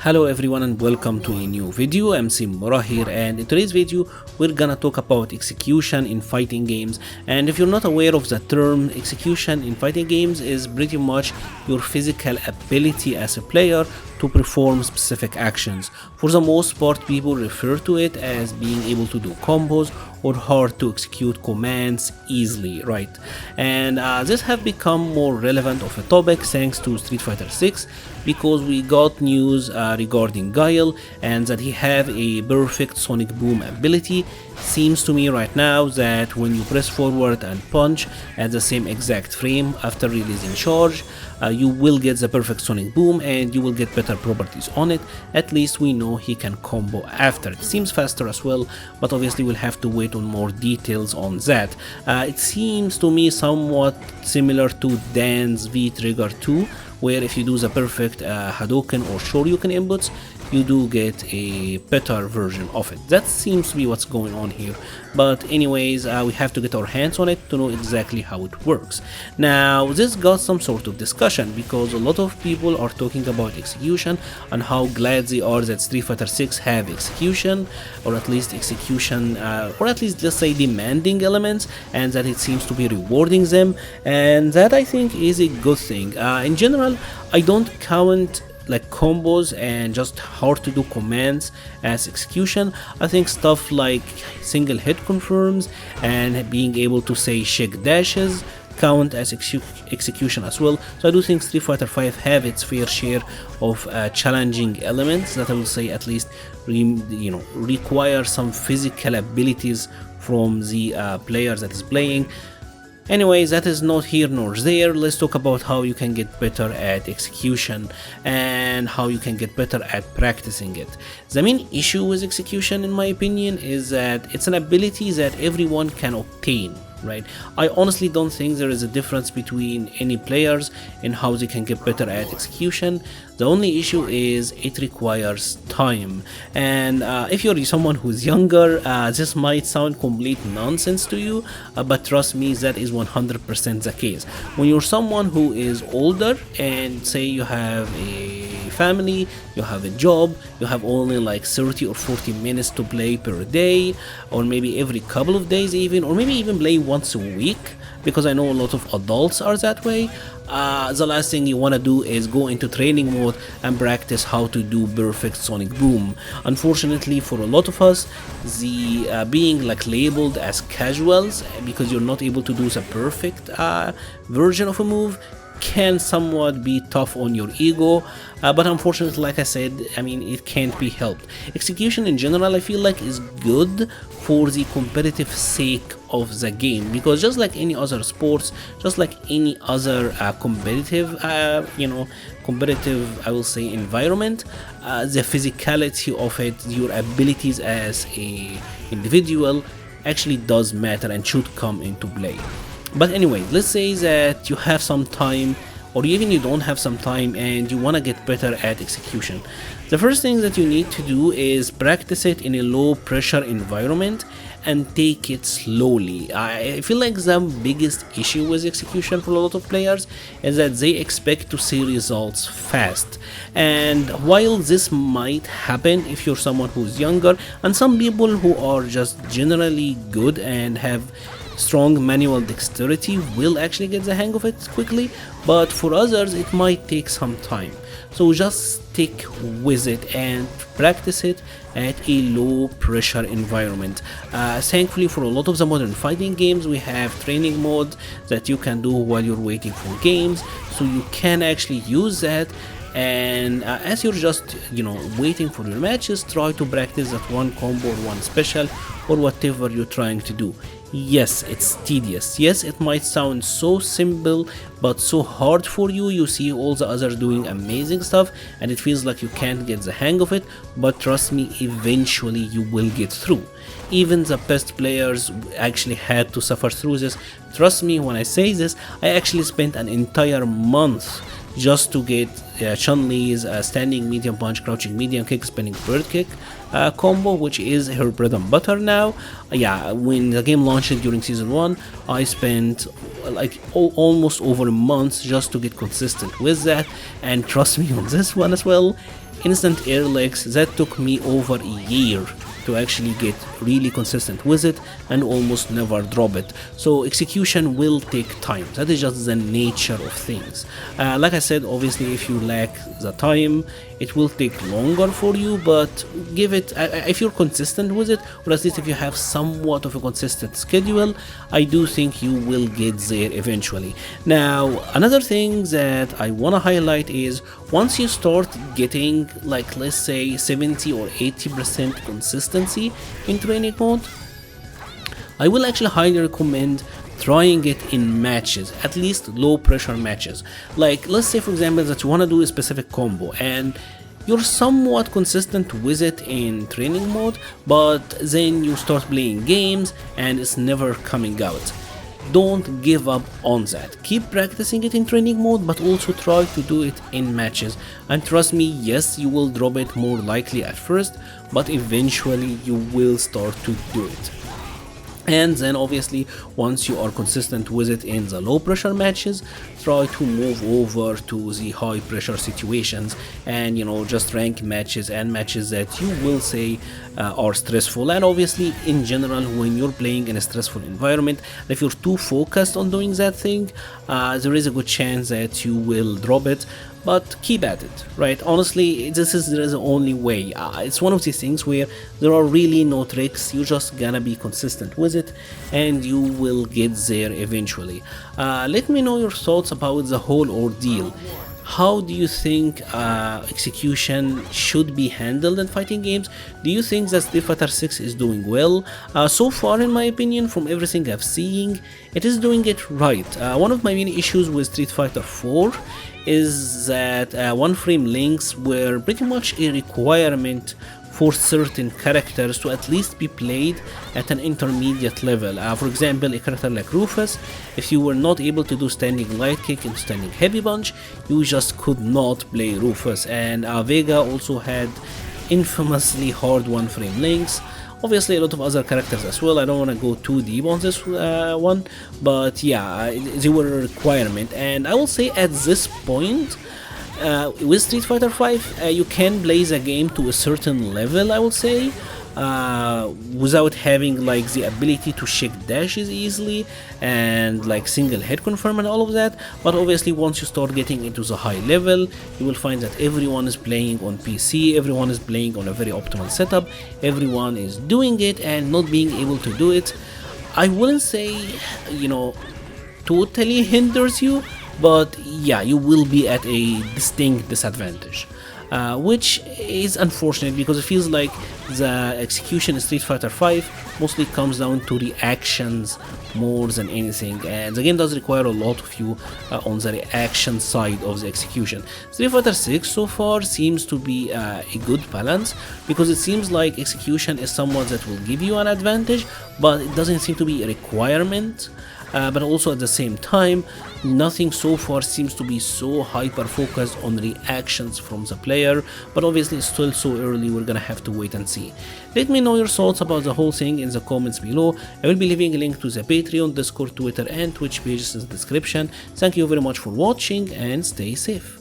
Hello everyone and welcome to a new video. I'm Mura here, and in today's video we're gonna talk about execution in fighting games. And if you're not aware of the term, execution in fighting games is pretty much your physical ability as a player to perform specific actions. For the most part, people refer to it as being able to do combos or hard to execute commands easily, right? And this have become more relevant of a topic thanks to Street Fighter 6, because we got news regarding Guile and that he have a perfect sonic boom ability. Seems to me right now that when you press forward and punch at the same exact frame after releasing charge, you will get the perfect sonic boom and you will get better properties on it. At least we know he can combo after. It seems faster as well, but obviously we'll have to wait on more details on that. It seems to me somewhat similar to Dan's V-Trigger 2, where if you do the perfect Hadouken or Shoryuken inputs, you do get a better version of it. That seems to be what's going on here. But anyways, we have to get our hands on it to know exactly how it works. Now, this got some sort of discussion because a lot of people are talking about execution and how glad they are that Street Fighter 6 have execution, or at least execution, or at least let's say demanding elements, and that it seems to be rewarding them. And that I think is a good thing. In general, I don't count like combos and just hard to do commands as execution. I think stuff like single hit confirms and being able to say shake dashes count as execution as well. So I do think Street Fighter 5 have its fair share of challenging elements that I will say at least require some physical abilities from the player that is playing. Anyways, that is not here nor there. Let's talk about how you can get better at execution and how you can get better at practicing it. The main issue with execution, in my opinion, is that it's an ability that everyone can obtain, right? I honestly don't think there is a difference between any players in how they can get better at execution. The only issue is it requires time, and if you're someone who's younger, this might sound complete nonsense to you, but trust me, that is 100% the case. When you're someone who is older and say you have a family, you have a job, you have only like 30 or 40 minutes to play per day, or maybe every couple of days even, or maybe even play once a week, because I know a lot of adults are that way. The last thing you want to do is go into training mode and practice how to do perfect sonic boom. Unfortunately for a lot of us, the being like labeled as casuals because you're not able to do the perfect version of a move can somewhat be tough on your ego, but unfortunately, like I said, I mean, it can't be helped. Execution in general, I feel like, is good for the competitive sake of the game, because just like any other sports, just like any other competitive I will say environment, the physicality of it, your abilities as a individual actually does matter and should come into play. But anyway, let's say that you have some time, or even you don't have some time and you want to get better at execution. The first thing that you need to do is practice it in a low pressure environment and take it slowly. I feel like the biggest issue with execution for a lot of players is that they expect to see results fast. And while this might happen if you're someone who's younger, and some people who are just generally good and have strong manual dexterity will actually get the hang of it quickly, but for others it might take some time. So just stick with it and practice it at a low pressure environment. Thankfully for a lot of the modern fighting games, we have training modes that you can do while you're waiting for games, so you can actually use that. And as you're just waiting for your matches, try to practice that one combo or one special or whatever you're trying to do. Yes, it's tedious. Yes, it might sound so simple but so hard for you. You see all the others doing amazing stuff and it feels like you can't get the hang of it, but trust me, eventually you will get through. Even the best players actually had to suffer through this. Trust me when I say this, I actually spent an entire month just to get Chun-Li's standing medium punch, crouching medium kick, spinning bird kick combo, which is her bread and butter now. Yeah, when the game launched during season 1, I spent like almost over a month just to get consistent with that, and trust me on this one as well, instant air legs that took me over a year to actually get really consistent with it and almost never drop it. So execution will take time. That is just the nature of things. Like I said, obviously if you lack the time, it will take longer for you, but give it, if you're consistent with it, or at least if you have somewhat of a consistent schedule, I do think you will get there eventually. Now, another thing that I want to highlight is once you start getting, like, let's say 70 or 80% consistency in training mode, I will actually highly recommend trying it in matches, at least low pressure matches. Like, let's say for example that you want to do a specific combo and you're somewhat consistent with it in training mode, but then you start playing games and it's never coming out. Don't give up on that. Keep practicing it in training mode, but also try to do it in matches. And trust me, yes, you will drop it more likely at first, but eventually you will start to do it. And then obviously once you are consistent with it in the low pressure matches, try to move over to the high pressure situations and, you know, just rank matches and matches that you will say are stressful. And obviously in general, when you're playing in a stressful environment, if you're too focused on doing that thing, there is a good chance that you will drop it. But keep at it, right? Honestly, there is the only way. It's one of these things where there are really no tricks. You're just gonna be consistent with it and you will get there eventually. Let me know your thoughts about the whole ordeal. How do you think execution should be handled in fighting games? Do you think that Street Fighter 6 is doing well? So far, in my opinion, from everything I've seen, it is doing it right. One of my main issues with Street Fighter 4 is that one frame links were pretty much a requirement for certain characters to at least be played at an intermediate level. For example, a character like Rufus, if you were not able to do standing light kick and standing heavy punch, you just could not play Rufus. And Vega also had infamously hard one frame links. Obviously a lot of other characters as well. I don't want to go too deep on this one, but yeah, they were a requirement. And I will say at this point, with Street Fighter 5, you can play the game to a certain level, I would say, without having like the ability to shake dashes easily and like single head confirm and all of that. But obviously once you start getting into the high level, you will find that everyone is playing on PC, everyone is playing on a very optimal setup, everyone is doing it, and not being able to do it, I wouldn't say, you know, totally hinders you, but yeah, you will be at a distinct disadvantage, which is unfortunate because it feels like the execution in Street Fighter 5 mostly comes down to reactions more than anything, and the game does require a lot of you on the reaction side of the execution. Street Fighter 6 so far seems to be a good balance, because it seems like execution is somewhat that will give you an advantage, but it doesn't seem to be a requirement. But also at the same time, nothing so far seems to be so hyper focused on reactions from the player, but obviously it's still so early, we're gonna have to wait and see. Let me know your thoughts about the whole thing in the comments below. I will be leaving a link to the Patreon, Discord, Twitter and Twitch pages in the description. Thank you very much for watching and stay safe.